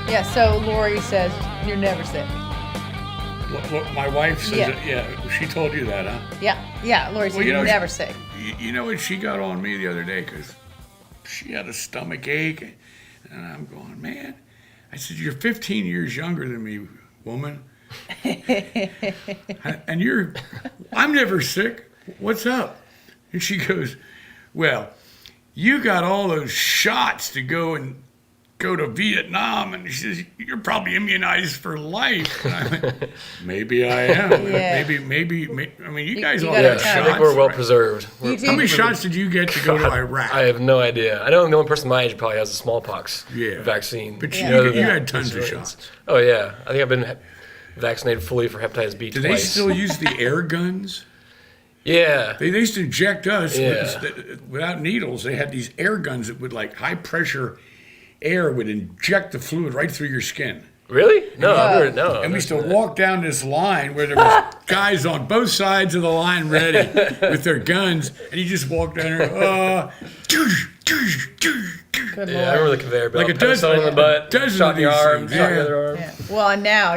Yeah, so Lori says you're never sick. My wife says she told you that, huh? Yeah, Lori says you're never sick. You know what, she got on me the other day because she had a stomach ache, and I'm going, man. I said, you're 15 years younger than me, woman. And I'm never sick. What's up? And she goes, well, you got all those shots to go to Vietnam, and she says, you're probably immunized for life. And I went, maybe I am. Yeah. Maybe. I mean, you guys all got have shots. shots. I think we're well preserved. How many shots did you get to go to Iraq? I have no idea. I know the only person my age probably has a smallpox vaccine. But You you had tons of shots. Oh, yeah. I think I've been vaccinated fully for hepatitis B Do twice. they still use the air guns? Yeah. They used to inject us without needles. They had these air guns that would, like, high pressure air would inject the fluid right through your skin. Really? No, I've never, no. And we used to walk down this line where there was guys on both sides of the line ready with their guns, and you just walk down there. Good I remember the conveyor belt. Like a dozen in the butt, shot the arm, things. shot the other arm. Yeah. Well, and now,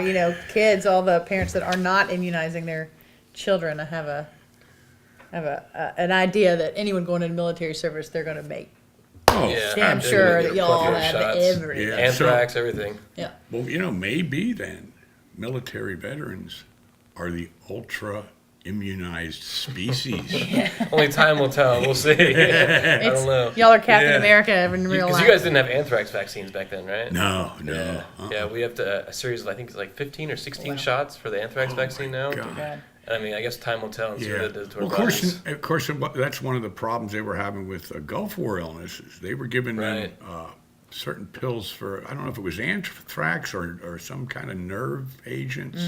kids, all the parents that are not immunizing their children have an idea that anyone going into military service, they're going to make. Oh, Yeah. Damn sure that y'all have Shots. everything. Yeah. Anthrax, everything. Yeah. Well, maybe then military veterans are the ultra immunized species. Only time will tell. We'll see. I don't know. Y'all are Captain America in real Because life. you guys didn't have anthrax vaccines back then, right? No. Yeah, we have a series of, I think it's like 15 or 16 shots for the anthrax vaccine now. God. I mean, I guess time will tell and see what it does to our Well, bodies. of course, that's one of the problems they were having with Gulf War illnesses. They were giving them certain pills for, I don't know if it was anthrax or some kind of nerve agents.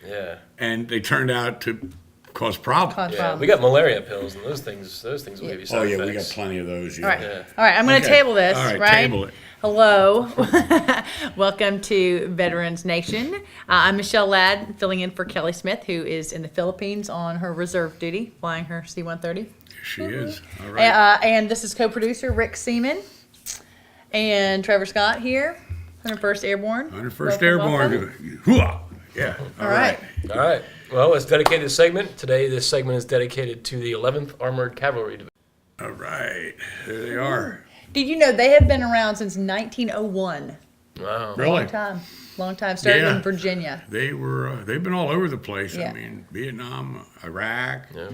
Yeah. And they turned out to cause problems. Yeah, we got malaria pills, and those things will give you side effects. We got plenty of those. Yeah. All right. Yeah. All right, I'm going to table this, All right, right? table it. Hello. Welcome to Veterans Nation. I'm Michelle Ladd, filling in for Kelly Smith, who is in the Philippines on her reserve duty, flying her C-130. She is. All right. And this is co-producer Rick Seaman and Trevor Scott here, 101st Airborne. 101st Airborne. Hooah! Yeah. All right. All right. Well, let's dedicate this segment. Today, this segment is dedicated to the 11th Armored Cavalry Division. All right. There they are. Did you know they have been around since 1901? Wow. Really? Long time. Started Yeah. in Virginia. They've been all over the place. Yeah. I mean, Vietnam, Iraq, Yeah.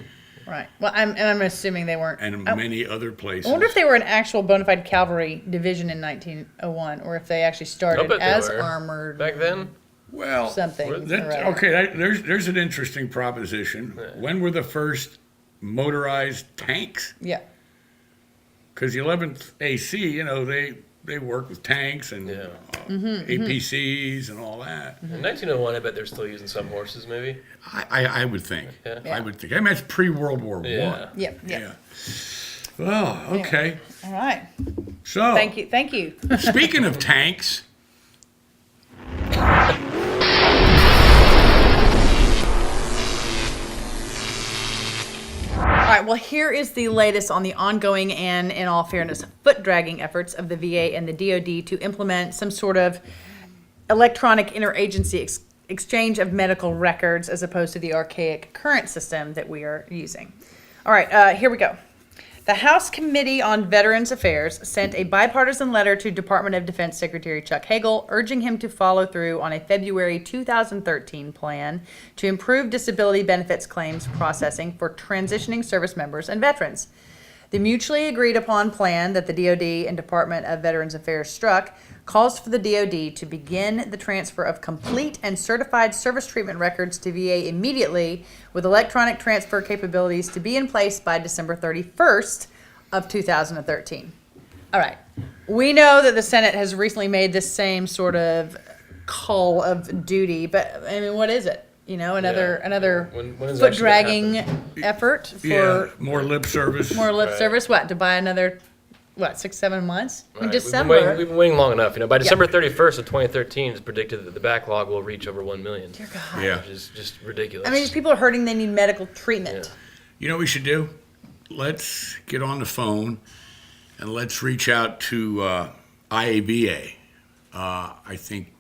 Right. Well, I'm assuming they weren't. and many other places. I wonder if they were an actual bona fide cavalry division in 1901, or if they actually started bet they as were. armored Back then? Well, something. there's an interesting proposition. When were the first motorized tanks? Yeah. Because the 11th AC, they work with tanks and APCs and all that. In 1901, I bet they're still using some horses, maybe. I would think. Yeah. I would think. I mean, that's pre-World War Yeah. I. Yep. Yeah. Oh, okay. All right. So, Thank you. speaking of tanks, All right. Well, here is the latest on the ongoing and, in all fairness, foot-dragging efforts of the VA and the DOD to implement some sort of electronic interagency exchange of medical records as opposed to the archaic current system that we are using. All right. Here we go. The House Committee on Veterans Affairs sent a bipartisan letter to Department of Defense Secretary Chuck Hagel, urging him to follow through on a February 2013 plan to improve disability benefits claims processing for transitioning service members and veterans. The mutually agreed upon plan that the DOD and Department of Veterans Affairs struck calls for the DOD to begin the transfer of complete and certified service treatment records to VA immediately, with electronic transfer capabilities to be in place by December 31st of 2013. All right. We know that the Senate has recently made this same sort of call of duty, but I mean, what is it? Another When is it foot actually dragging gonna happen? effort for more lip service. more lip Right. service. What, to buy another 6-7 months in Right. December? We've been waiting long enough. By December 31st of 2013, it's predicted that the backlog will reach over 1 million. Dear God. Yeah. Which is just ridiculous. I mean, these people are hurting. They need medical treatment. You know what we should do? let's get on the phone and let's reach out to IAVA. I think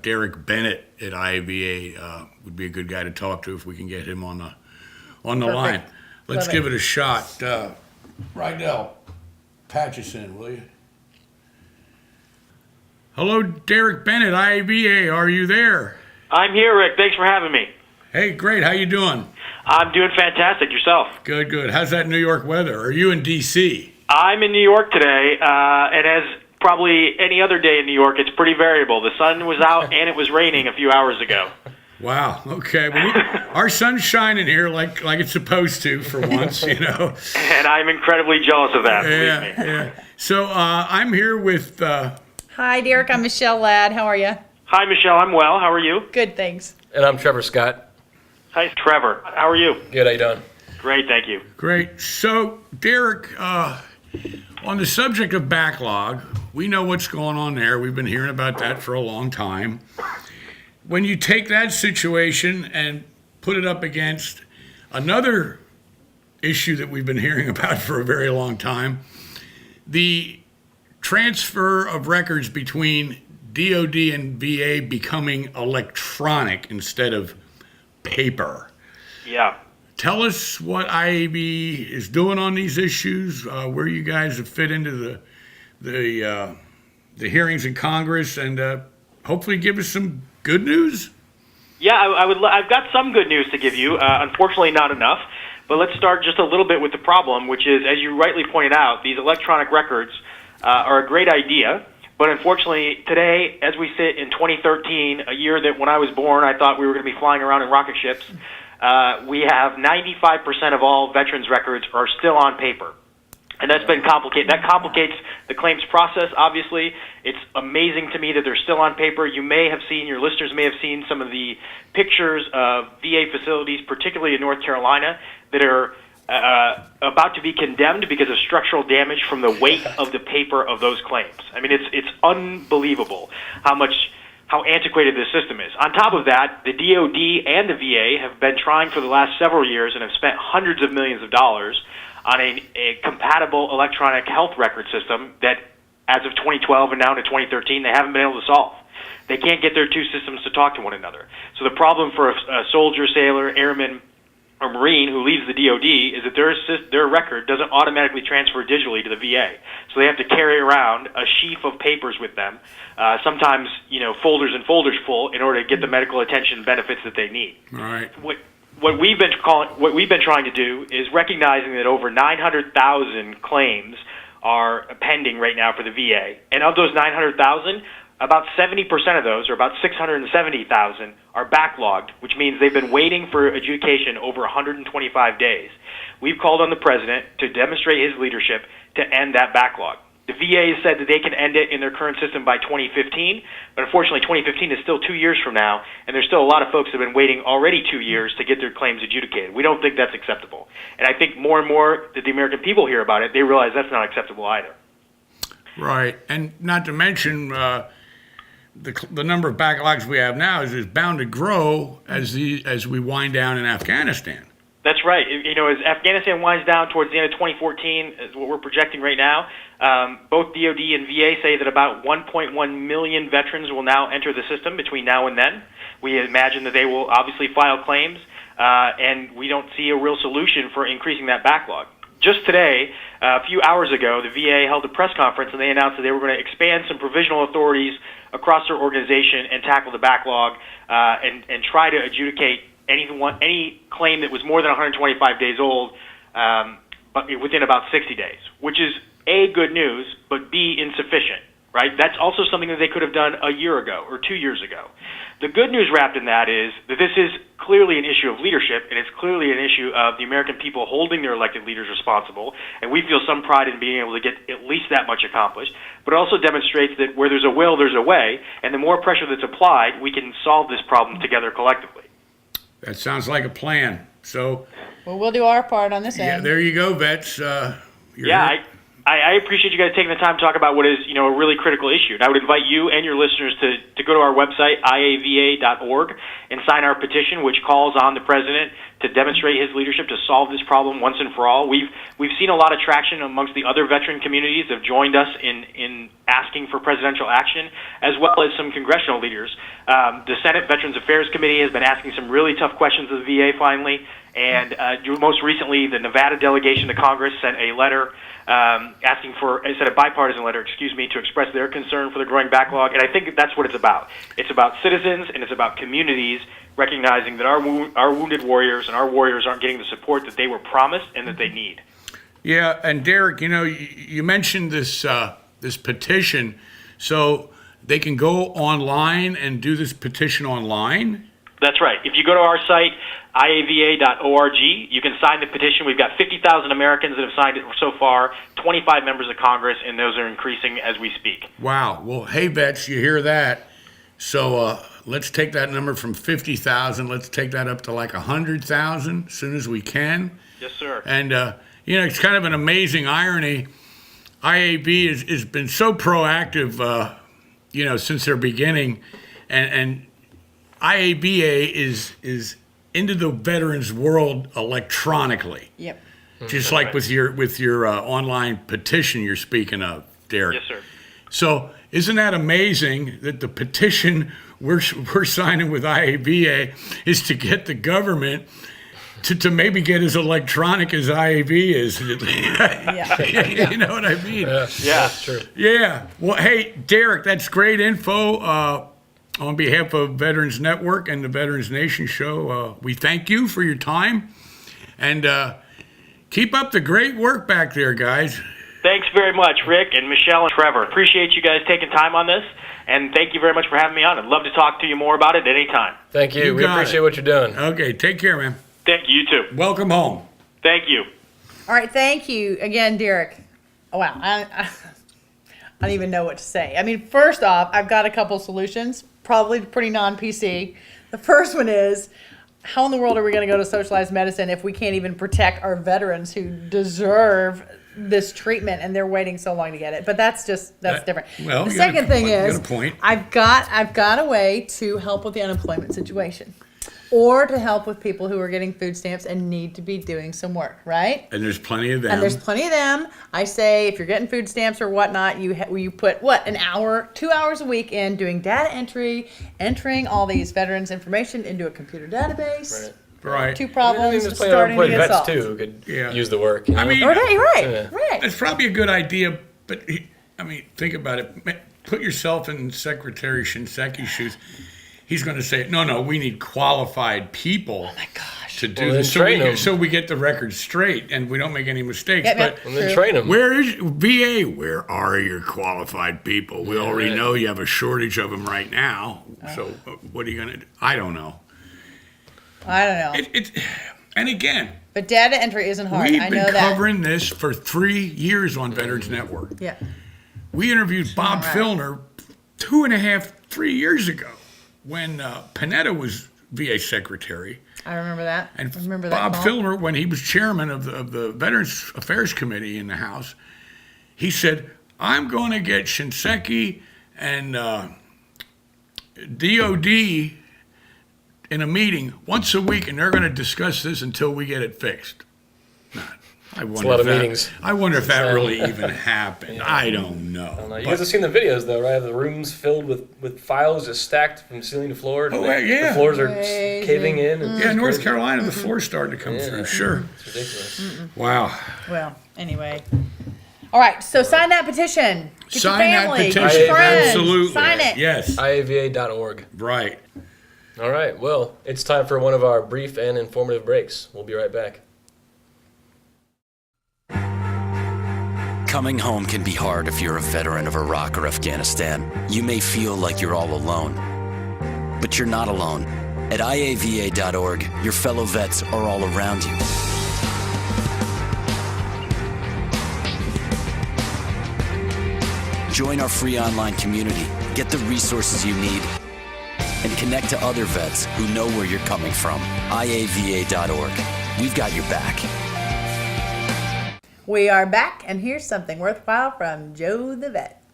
Derek Bennett at IAVA would be a good guy to talk to if we can get him on the line. Let's Love give it a shot. Rydell, patch us in, will you? Hello, Derek Bennett, IAVA. Are you there? I'm here, Rick. Thanks for having me. Hey, great. How you doing? I'm doing fantastic. Yourself? Good, good. How's that New York weather? Are you in D.C.? I'm in New York today, and as probably any other day in New York, it's pretty variable. The sun was out and it was raining a few hours ago. Wow. Okay. Well, our sun's shining here like it's supposed to for once, you know. And I'm incredibly jealous of that, believe me. Yeah. So I'm here with. Hi, Derek. I'm Michelle Ladd. How are you? Hi, Michelle. I'm well. How are you? Good, thanks. And I'm Trevor Scott. Hi, Trevor. How are you? Good, how you doing? Great, thank you. Great. So, Derek, on the subject of backlog, we know what's going on there. We've been hearing about that for a long time. When you take that situation and put it up against another issue that we've been hearing about for a very long time, the transfer of records between DOD and VA becoming electronic instead of paper. Yeah. Tell us what IAB is doing on these issues, where you guys have fit into the hearings in Congress, and hopefully give us some good news. Yeah, I've got some good news to give you. Unfortunately, not enough. But let's start just a little bit with the problem, which is, as you rightly pointed out, these electronic records are a great idea. But unfortunately, today, as we sit in 2013, a year that when I was born, I thought we were going to be flying around in rocket ships, we have 95% of all veterans' records are still on paper. And that's been complicated. That complicates the claims process, obviously. It's amazing to me that they're still on paper. You may have seen, your listeners may have seen some of the pictures of VA facilities, particularly in North Carolina, that are about to be condemned because of structural damage from the weight of the paper of those claims. I mean, it's unbelievable how antiquated this system is. On top of that, the DOD and the VA have been trying for the last several years and have spent hundreds of millions of dollars on a compatible electronic health record system that, as of 2012 and now to 2013, they haven't been able to solve. They can't get their two systems to talk to one another. So the problem for a soldier, sailor, airman, or Marine who leaves the DOD is that their record doesn't automatically transfer digitally to the VA. So they have to carry around a sheaf of papers with them, sometimes folders and folders full, in order to get the medical attention benefits that they need. All right. What we've been trying to do is recognizing that over 900,000 claims are pending right now for the VA, and of those 900,000, about 70% of those, or about 670,000, are backlogged, which means they've been waiting for adjudication over 125 days. We've called on the president to demonstrate his leadership to end that backlog. The VA has said that they can end it in their current system by 2015, but unfortunately 2015 is still 2 years from now, and there's still a lot of folks that have been waiting already 2 years to get their claims adjudicated. We don't think that's acceptable. And I think more and more that the American people hear about it, they realize that's not acceptable either. Right. And not to mention the number of backlogs we have now is bound to grow as we wind down in Afghanistan. That's right. As Afghanistan winds down towards the end of 2014, is what we're projecting right now, both DOD and VA say that about 1.1 million veterans will now enter the system between now and then. We imagine that they will obviously file claims, and we don't see a real solution for increasing that backlog. Just today, a few hours ago, the VA held a press conference, and they announced that they were going to expand some provisional authorities across their organization and tackle the backlog and try to adjudicate any claim that was more than 125 days old but within about 60 days, which is A, good news, but B, insufficient, right? That's also something that they could have done a year ago or 2 years ago. The good news wrapped in that is that this is clearly an issue of leadership, and it's clearly an issue of the American people holding their elected leaders responsible, and we feel some pride in being able to get at least that much accomplished, but it also demonstrates that where there's a will, there's a way, and the more pressure that's applied, we can solve this problem together collectively. That sounds like a plan. So, Well, we'll do our part on this yeah, end. there you go, vets. I I appreciate you guys taking the time to talk about what is, a really critical issue. And I would invite you and your listeners to go to our website, iava.org, and sign our petition, which calls on the president to demonstrate his leadership to solve this problem once and for all. We've seen a lot of traction amongst the other veteran communities that have joined us in asking for presidential action, as well as some congressional leaders. The Senate Veterans Affairs Committee has been asking some really tough questions of the VA finally, and most recently the Nevada delegation to Congress sent a letter asking for, instead of bipartisan letter, to express their concern for the growing backlog. And I think that's what it's about. It's about citizens and it's about communities recognizing that our wounded warriors and our warriors aren't getting the support that they were promised and that they need. Yeah, and Derek, you mentioned this this petition, so they can go online and do this petition online? That's right. If you go to our site, iava.org, you can sign the petition. We've got 50,000 Americans that have signed it so far, 25 members of Congress, and those are increasing as we speak. Wow. Well, hey, vets, you hear that? So let's take that number from 50,000. Let's take that up to like 100,000 as soon as we can. Yes, sir. And, it's kind of an amazing irony. IAB has been so proactive, since their beginning. And IABA is into the veterans world electronically. Yep. Just like with your online petition you're speaking of, Derek. Yes, sir. So isn't that amazing that the petition we're signing with IABA is to get the government to maybe get as electronic as IAB is? Yeah. You know what I mean? Yeah, That's true. Yeah. Well, hey, Derek, that's great info. On behalf of Veterans Network and the Veterans Nation show, we thank you for your time. And keep up the great work back there, guys. Thanks very much, Rick and Michelle and Trevor. Appreciate you guys taking time on this, and thank you very much for having me on. I'd love to talk to you more about it at any time. Thank you. You We got appreciate it. what you're doing. Okay, take care, man. Thank you, you too. Welcome home. Thank you. All right, thank you again, Derek. Oh, wow, I don't even know what to say. I mean, first off, I've got a couple solutions, probably pretty non-PC. The first one is, how in the world are we going to go to socialized medicine if we can't even protect our veterans who deserve this treatment and they're waiting so long to get it? But that's different. Well, the you got a second thing point. You is, got a point. I've got a way to help with the unemployment situation, or to help with people who are getting food stamps and need to be doing some work, right? And there's plenty of them. And there's plenty of them. I say if you're getting food stamps or whatnot, you put an hour, 2 hours a week in doing data entry, entering all these veterans' information into a computer database. Right. Two problems There's plenty of starting to unemployed get vets solved. too who could Yeah. use the work. You know? I mean, Right. it's probably a good idea, but think about it. Put yourself in Secretary Shinseki's shoes. He's going to say, no, we need qualified people to do Well, this then train 'em. so we get the record straight and we don't make any mistakes. Yep, but yep. and then True. train them. where is VA? Where are your qualified people? We already right. know you have a shortage of them right now. So what are you going to do? I don't know. I don't know. And again, But data entry isn't hard. we've I been know that. covering this for 3 years on Veterans Network. Yeah. We interviewed Bob right. Filner 3 years ago when Panetta was VA secretary. I remember that. And I remember Bob that call. Filner, when he was chairman of the Veterans Affairs Committee in the House, he said, I'm going to get Shinseki and DOD in a meeting once a week, and they're going to discuss this until we get it fixed. I wonder a lot if of that- meetings. I wonder if that really even happened. I don't know. You guys have seen the videos though, right? The rooms filled with files just stacked from ceiling to floor. And yeah. The floors are Crazy. caving in. And Yeah, it's North crazy. Carolina, the floor's starting to come through. Sure. It's ridiculous. Wow. Well, anyway. All right, so sign that petition. Get Sign your that family, petition. Get your friends. Absolutely. Sign it. Yes. IAVA.org. Right. All right. Well, it's time for one of our brief and informative breaks. We'll be right back. Coming home can be hard if you're a veteran of Iraq or Afghanistan. You may feel like you're all alone, but you're not alone. At iava.org, your fellow vets are all around you. Join our free online community, get the resources you need, and connect to other vets who know where you're coming from. iava.org. We've got your back. We are back, and here's something worthwhile from Joe the Vet.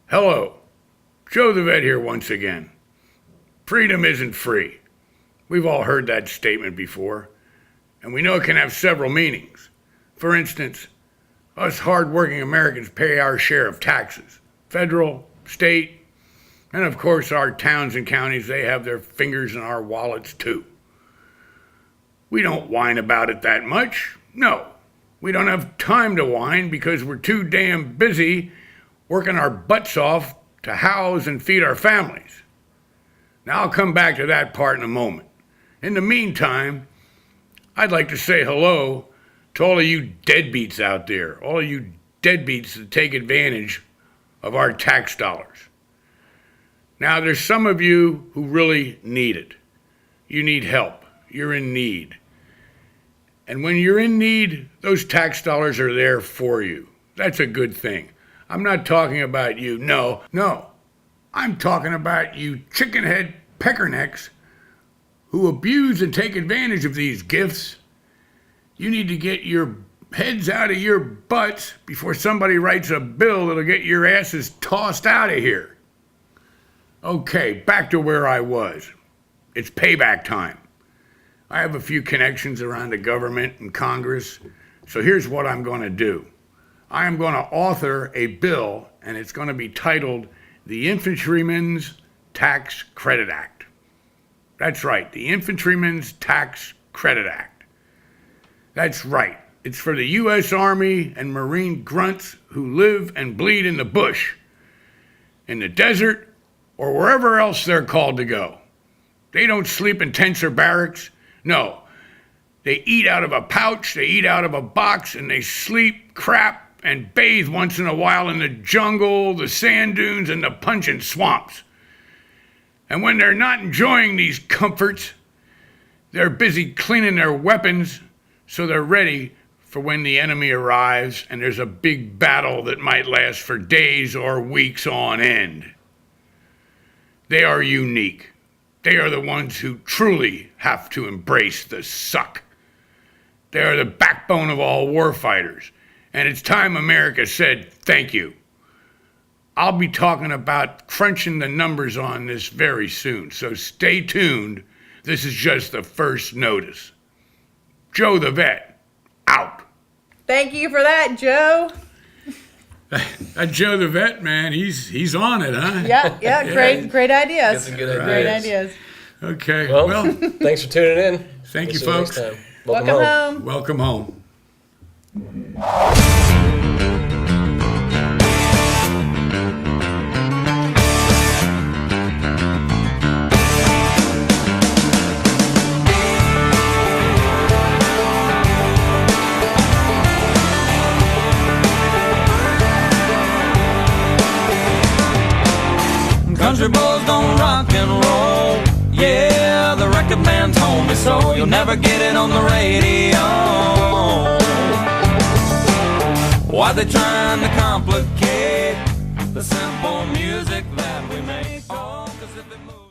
Hello, Joe the Vet here once again. Freedom isn't free. We've all heard that statement before, and we know it can have several meanings. For instance, us hard-working Americans pay our share of taxes, federal, state, and of course our towns and counties, they have their fingers in our wallets too. We don't whine about it that much. No, we don't have time to whine because we're too damn busy working our butts off to house and feed our families. Now I'll come back to that part in a moment. In the meantime, I'd like to say hello to all of you deadbeats out there, all of you deadbeats that take advantage of our tax dollars. Now, there's some of you who really need it. You need help. You're in need. And when you're in need, those tax dollars are there for you. That's a good thing. I'm not talking about you. No. I'm talking about you chickenhead peckernecks who abuse and take advantage of these gifts. You need to get your heads out of your butts before somebody writes a bill that'll get your asses tossed out of here. Okay, back to where I was. It's payback time. I have a few connections around the government and Congress, so here's what I'm going to do. I am going to author a bill, and it's going to be titled the Infantryman's Tax Credit Act. That's right, the Infantryman's Tax Credit Act. That's right. It's for the U.S. Army and Marine grunts who live and bleed in the bush, in the desert, or wherever else they're called to go. They don't sleep in tents or barracks. No. They eat out of a pouch, they eat out of a box, and they sleep, crap, and bathe once in a while in the jungle, the sand dunes, and the pungent swamps. And when they're not enjoying these comforts, they're busy cleaning their weapons so they're ready for when the enemy arrives and there's a big battle that might last for days or weeks on end. They are unique. They are the ones who truly have to embrace the suck. They are the backbone of all warfighters, and it's time America said thank you. I'll be talking about crunching the numbers on this very soon, so stay tuned. This is just the first notice. Joe the Vet, out. Thank you for that, Joe. That Joe the Vet, man, he's on it, huh? Yeah, great ideas. Got some good ideas. Great ideas. Okay, Well, thanks for tuning in. Thank you, See next folks. time. Welcome home. Welcome home. Country boys don't rock and roll. Yeah, the record man told me so. You'll never get it on the radio. Why they trying to complicate the simple music that we make? Oh, 'cause if it moves